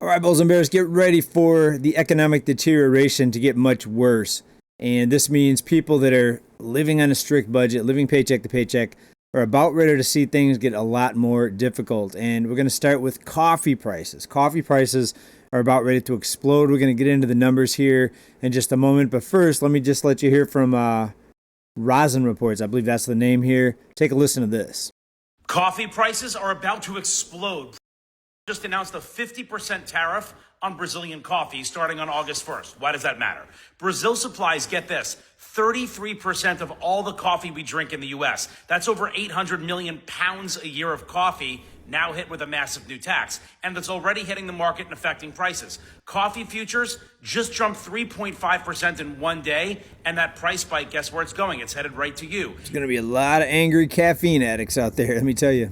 All right, Bulls and Bears, get ready for the economic deterioration to get much worse. And this means people that are living on a strict budget, living paycheck to paycheck, are about ready to see things get a lot more difficult. And we're going to start with coffee prices. Coffee prices are about ready to explode. We're going to get into the numbers here in just a moment. But first, let me just let you hear from Worsen Reports. I believe that's the name here. Take a listen to this. Coffee prices are about to explode. Just announced a 50% tariff on Brazilian coffee starting on August 1st. Why does that matter? Brazil supplies, get this, 33% of all the coffee we drink in the U.S. That's over 800 million pounds a year of coffee now hit with a massive new tax. And that's already hitting the market and affecting prices. Coffee futures just jumped 3.5% in one day. And that price spike, guess where it's going? It's headed right to you. There's going to be a lot of angry caffeine addicts out there, let me tell you.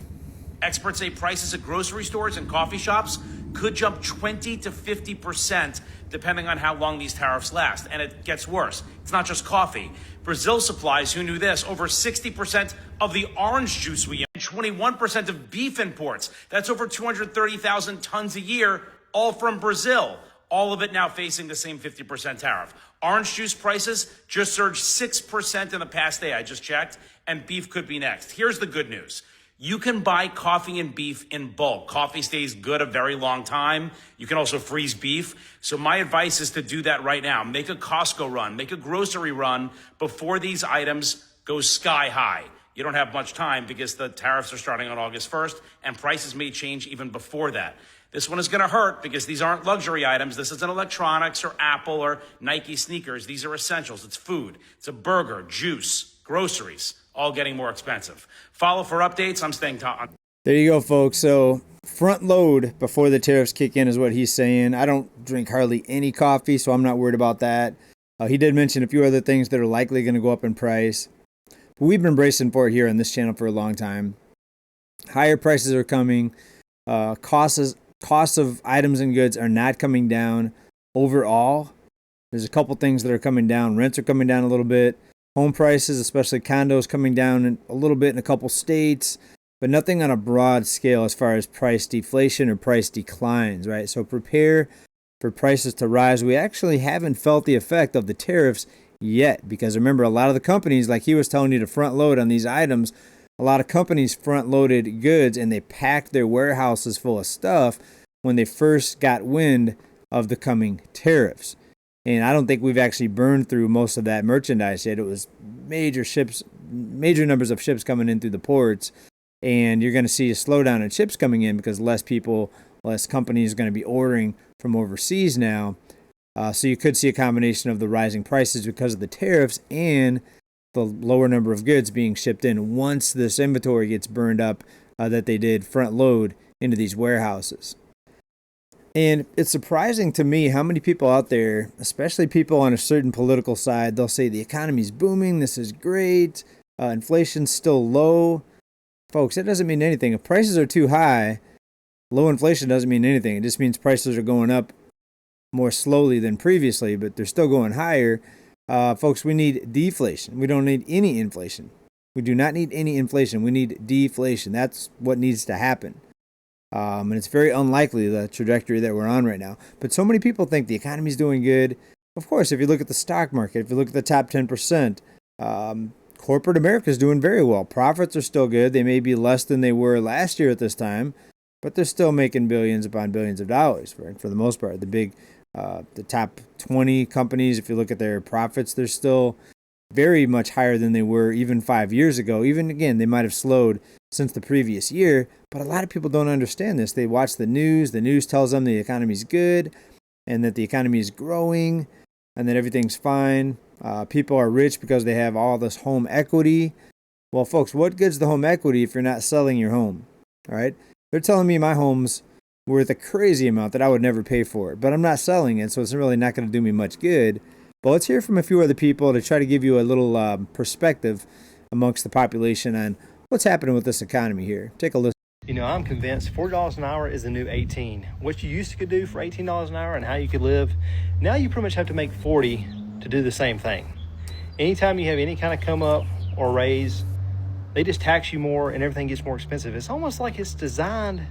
Experts say prices at grocery stores and coffee shops could jump 20 to 50% depending on how long these tariffs last. And it gets worse. It's not just coffee. Brazil supplies, who knew this, over 60% of the orange juice we import, 21% of beef imports. That's over 230,000 tons a year, all from Brazil. All of it now facing the same 50% tariff. Orange juice prices just surged 6% in the past day, I just checked, and beef could be next. Here's the good news. You can buy coffee and beef in bulk. Coffee stays good a very long time. You can also freeze beef. So my advice is to do that right now. Make a Costco run, make a grocery run before these items go sky high. You don't have much time because the tariffs are starting on August 1st and prices may change even before that. This one is going to hurt because these aren't luxury items. This isn't electronics or Apple or Nike sneakers. These are essentials. It's food. It's a burger, juice, groceries. All getting more expensive. Follow for updates. I'm staying top. There you go, folks. So front load before the tariffs kick in is what he's saying. I don't drink hardly any coffee, so I'm not worried about that. He did mention a few other things that are likely going to go up in price. But we've been bracing for it here on this channel for a long time. Higher prices are coming. Costs of items and goods are not coming down overall. There's a couple things that are coming down. Rents are coming down a little bit. Home prices, especially condos, coming down a little bit in a couple states, but nothing on a broad scale as far as price deflation or price declines, right? So prepare for prices to rise. We actually haven't felt the effect of the tariffs yet because remember, a lot of the companies, like he was telling you to front load on these items, a lot of companies front loaded goods and they packed their warehouses full of stuff when they first got wind of the coming tariffs. And I don't think we've actually burned through most of that merchandise yet. It was major numbers of ships coming in through the ports. And you're going to see a slowdown in ships coming in because less companies are going to be ordering from overseas now. So you could see a combination of the rising prices because of the tariffs and the lower number of goods being shipped in once this inventory gets burned up that they did front load into these warehouses. And it's surprising to me how many people out there, especially people on a certain political side, they'll say the economy's booming, this is great, inflation's still low. Folks, that doesn't mean anything. If prices are too high, low inflation doesn't mean anything. It just means prices are going up more slowly than previously, but they're still going higher. Folks, we need deflation. We don't need any inflation. We do not need any inflation. We need deflation. That's what needs to happen. And it's very unlikely the trajectory that we're on right now. But so many people think the economy's doing good. Of course, if you look at the stock market, if you look at the top 10%, corporate America is doing very well. Profits are still good. They may be less than they were last year at this time, but they're still making billions upon billions of dollars, right? For the most part. The top 20 companies, if you look at their profits, they're still very much higher than they were even 5 years ago. Even again, they might have slowed since the previous year, but a lot of people don't understand this. They watch the news. The news tells them the economy's good and that the economy is growing and that everything's fine. People are rich because they have all this home equity. Well, folks, what good's the home equity if you're not selling your home? All right. They're telling me my home's worth a crazy amount that I would never pay for it, but I'm not selling it, so it's really not going to do me much good. But let's hear from a few other people to try to give you a little perspective amongst the population on what's happening with this economy here. Take a listen. You know, I'm convinced $40 an hour is the new 18. What you used to do for $18 an hour and how you could live, now you pretty much have to make 40 to do the same thing. Anytime you have any kind of come up or raise, they just tax you more and everything gets more expensive. It's almost like it's designed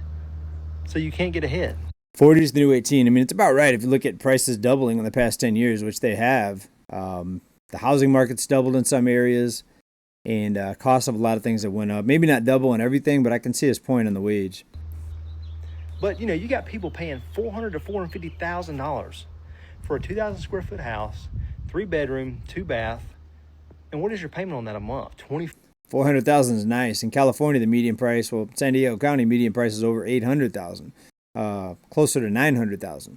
so you can't get ahead. 40 is the new 18. I mean, it's about right if you look at prices doubling in the past 10 years, which they have. The housing market's doubled in some areas, and cost of a lot of things that went up. Maybe not double in everything, but I can see his point on the wage. But you know, you got people paying $400,000 to $450,000 for a 2,000 square foot house, 3-bedroom, 2-bath, and what is your payment on that a month? $400,000 is nice. In California, the median price, well, San Diego County median price is over $800,000, closer to $900,000.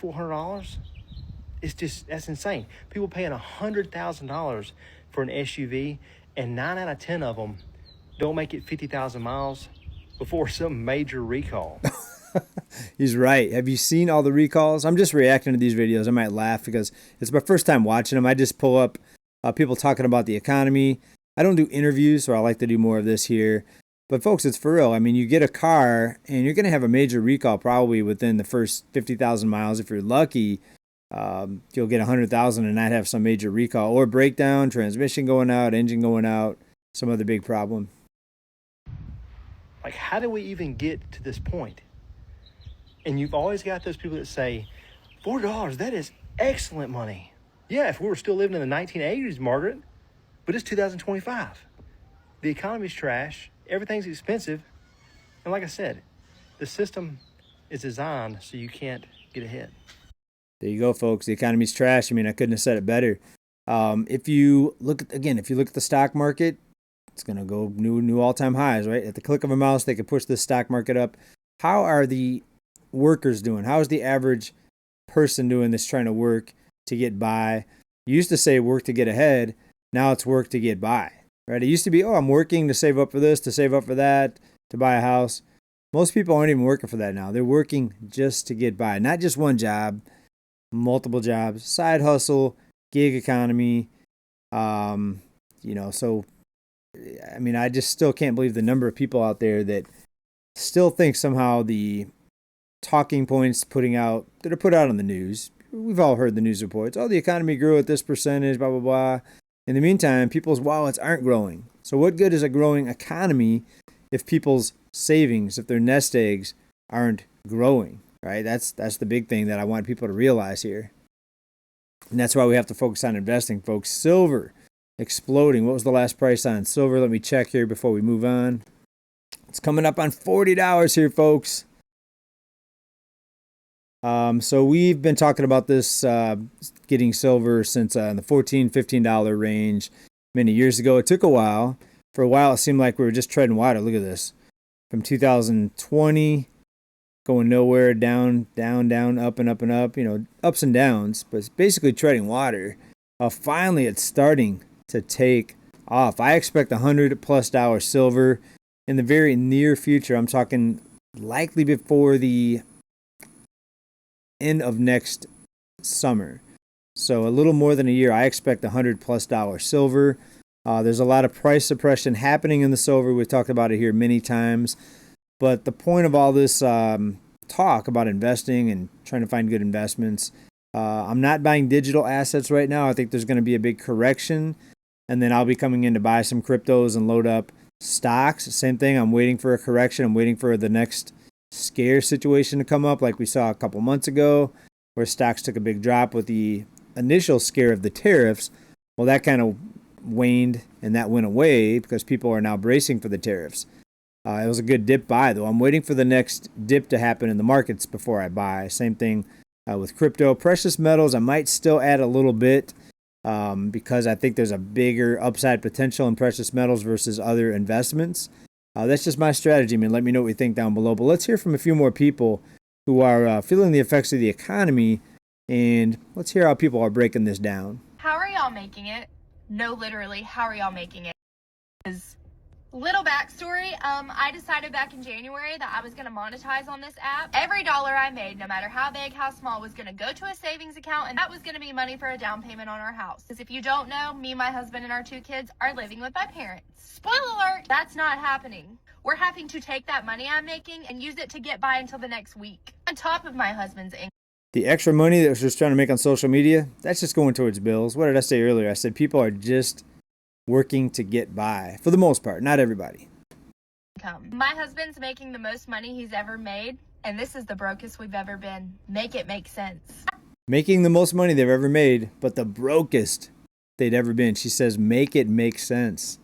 $400? It's just, that's insane. People paying $100,000 for an SUV, and 9 out of 10 of them don't make it 50,000 miles before some major recall. He's right. Have you seen all the recalls? I'm just reacting to these videos. I might laugh because it's my first time watching them. I just pull up people talking about the economy. I don't do interviews, so I like to do more of this here. But folks, it's for real. I mean, you get a car and you're going to have a major recall probably within the first 50,000 miles. If you're lucky, you'll get 100,000 and not have some major recall or breakdown, transmission going out, engine going out, some other big problem. Like, how do we even get to this point? And you've always got those people that say, $4, that is excellent money. Yeah, if we were still living in the 1980s, Margaret, but it's 2025. The economy's trash, everything's expensive, and like I said, the system is designed so you can't get ahead. There you go, folks. The economy's trash. I mean, I couldn't have said it better. If you look at the stock market, it's going to go new all-time highs, right? At the click of a mouse, they could push the stock market up. How are the workers doing? How is the average person doing this, trying to work to get by? You used to say work to get ahead. Now it's work to get by, right? It used to be, I'm working to save up for this, to save up for that, to buy a house. Most people aren't even working for that now. They're working just to get by. Not just one job, multiple jobs, side hustle, gig economy. So, I mean, I just still can't believe the number of people out there that still think somehow the talking points that are put out on the news. We've all heard the news reports. Oh, the economy grew at this percentage, blah, blah, blah. In the meantime, people's wallets aren't growing. So what good is a growing economy if people's savings, if their nest eggs aren't growing, right? That's the big thing that I want people to realize here. And that's why we have to focus on investing, folks. Silver exploding. What was the last price on silver? Let me check here before we move on. It's coming up on $40 here, folks. So we've been talking about this, getting silver since in the $14, $15 range many years ago. It took a while. For a while, it seemed like we were just treading water. Look at this. From 2020, going nowhere, down, up and up and up, ups and downs, but it's basically treading water. Finally, it's starting to take off. I expect $100+ silver in the very near future. I'm talking likely before the end of next summer. So a little more than a year, I expect $100+ silver. There's a lot of price suppression happening in the silver. We've talked about it here many times. But the point of all this talk about investing and trying to find good investments, I'm not buying digital assets right now. I think there's going to be a big correction. And then I'll be coming in to buy some cryptos and load up stocks. Same thing. I'm waiting for a correction. I'm waiting for the next scare situation to come up like we saw a couple months ago where stocks took a big drop with the initial scare of the tariffs. Well, that kind of waned and that went away because people are now bracing for the tariffs. It was a good dip buy, though. I'm waiting for the next dip to happen in the markets before I buy. Same thing with crypto. Precious metals, I might still add a little bit because I think there's a bigger upside potential in precious metals versus other investments. That's just my strategy, man. Let me know what you think down below. But let's hear from a few more people who are feeling the effects of the economy, and let's hear how people are breaking this down. How are y'all making it? No, literally, how are y'all making it? Because little backstory, I decided back in January that I was going to monetize on this app. Every dollar I made, no matter how big, how small, was going to go to a savings account, and that was going to be money for a down payment on our house. Because if you don't know, me, my husband, and our 2 kids are living with my parents. Spoiler alert, that's not happening. We're having to take that money I'm making and use it to get by until the next week, on top of my husband's income. The extra money that was just trying to make on social media, that's just going towards bills. What did I say earlier? I said people are just working to get by, for the most part, not everybody. My husband's making the most money he's ever made And this is the brokest we've ever been. Make it make sense. Making the most money they've ever made, but the brokest they'd ever been. She says, make it make sense.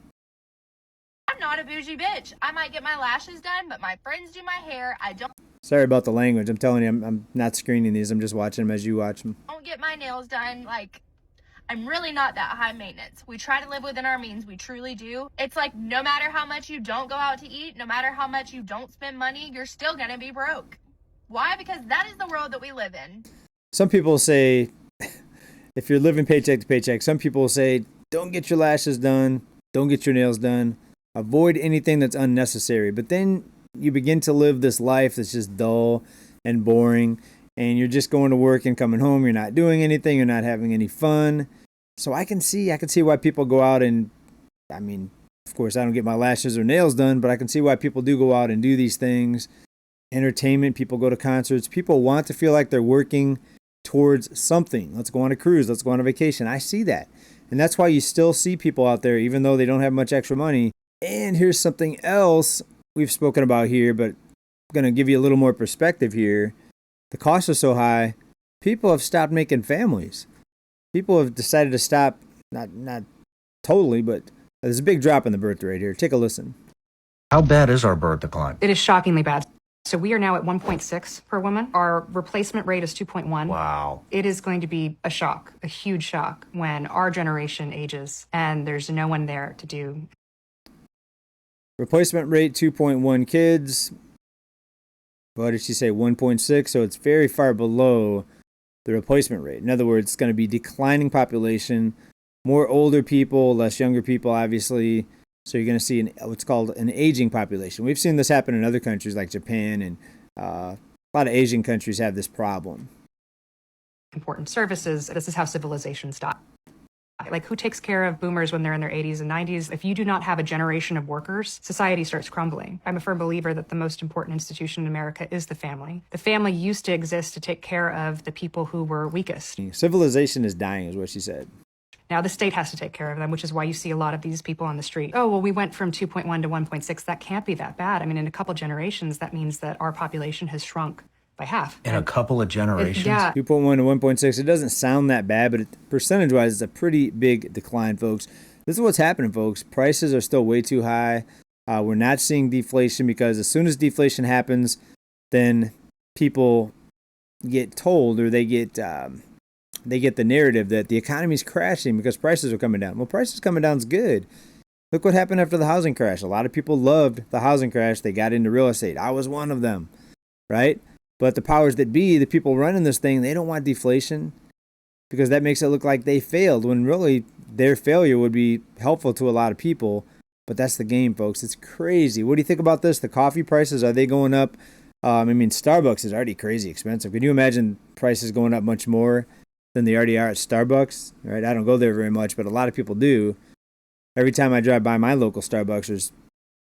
I'm not a bougie bitch. I might get my lashes done, but my friends do my hair. I don't Sorry about the language. I'm telling you, I'm not screening these. I'm just watching them as you watch them. get my nails done. Like, I'm really not that high maintenance. We try to live within our means. We truly do. It's like no matter how much you don't go out to eat, no matter how much you don't spend money, you're still going to be broke. Why? Because that is the world that we live in. Some people say, if you're living paycheck to paycheck, some people say, don't get your lashes done, don't get your nails done, avoid anything that's unnecessary. But then you begin to live this life that's just dull and boring, and you're just going to work and coming home. You're not doing anything. You're not having any fun. So I can see why people go out and, I mean, of course, I don't get my lashes or nails done, but I can see why people do go out and do these things. Entertainment, people go to concerts. People want to feel like they're working towards something. Let's go on a cruise. Let's go on a vacation. I see that. And that's why you still see people out there, even though they don't have much extra money. And here's something else we've spoken about here, but I'm going to give you a little more perspective here. The costs are so high, people have stopped making families. People have decided to stop, not totally, but there's a big drop in the birth rate here. Take a listen. How bad is our birth decline? It is shockingly bad. So we are now at 1.6 per woman. Our replacement rate is 2.1. Wow. It is going to be a shock, a huge shock, when our generation ages and there's no one there to do. Replacement rate 2.1 kids. What did she say? 1.6. So it's very far below the replacement rate. In other words, it's going to be declining population, more older people, less younger people, obviously. So you're going to see what's called an aging population. We've seen this happen in other countries like Japan, and a lot of Asian countries have this problem. Important services. This is how civilizations die. Like, who takes care of boomers when they're in their 80s and 90s? If you do not have a generation of workers, society starts crumbling. I'm a firm believer that the most important institution in America is the family. The family used to exist to take care of the people who were weakest. Civilization is dying, is what she said. Now the state has to take care of them, which is why you see a lot of these people on the street. Oh, well, we went from 2.1 to 1.6. That can't be that bad. I mean, in a couple generations, that means that our population has shrunk by half. In a couple of generations? Yeah. 2.1 to 1.6. It doesn't sound that bad, but percentage-wise, it's a pretty big decline, folks. This is what's happening, folks. Prices are still way too high. We're not seeing deflation because as soon as deflation happens, then people get told, or they get the narrative that the economy's crashing because prices are coming down. Well, prices coming down is good. Look what happened after the housing crash. A lot of people loved the housing crash. They got into real estate. I was one of them, right? But the powers that be, the people running this thing, they don't want deflation because that makes it look like they failed when really their failure would be helpful to a lot of people. But that's the game, folks. It's crazy. What do you think about this? The coffee prices, are they going up? I mean, Starbucks is already crazy expensive. Can you imagine prices going up much more than they already are at Starbucks? Right? I don't go there very much, but a lot of people do. Every time I drive by my local Starbucks,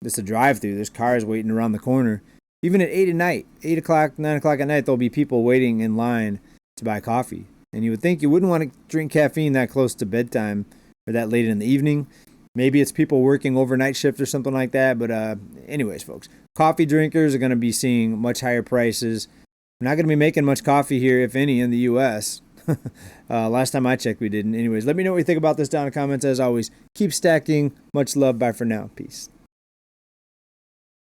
it's a drive-through. There's cars waiting around the corner. Even at 8 at night, 8 o'clock, 9 o'clock at night, there'll be people waiting in line to buy coffee. And you would think you wouldn't want to drink caffeine that close to bedtime or that late in the evening. Maybe it's people working overnight shift or something like that. But anyways, folks, coffee drinkers are going to be seeing much higher prices. We're not going to be making much coffee here, if any, in the U.S. Last time I checked, we didn't. Anyways, let me know what you think about this down in the comments. As always, keep stacking. Much love. Bye for now. Peace.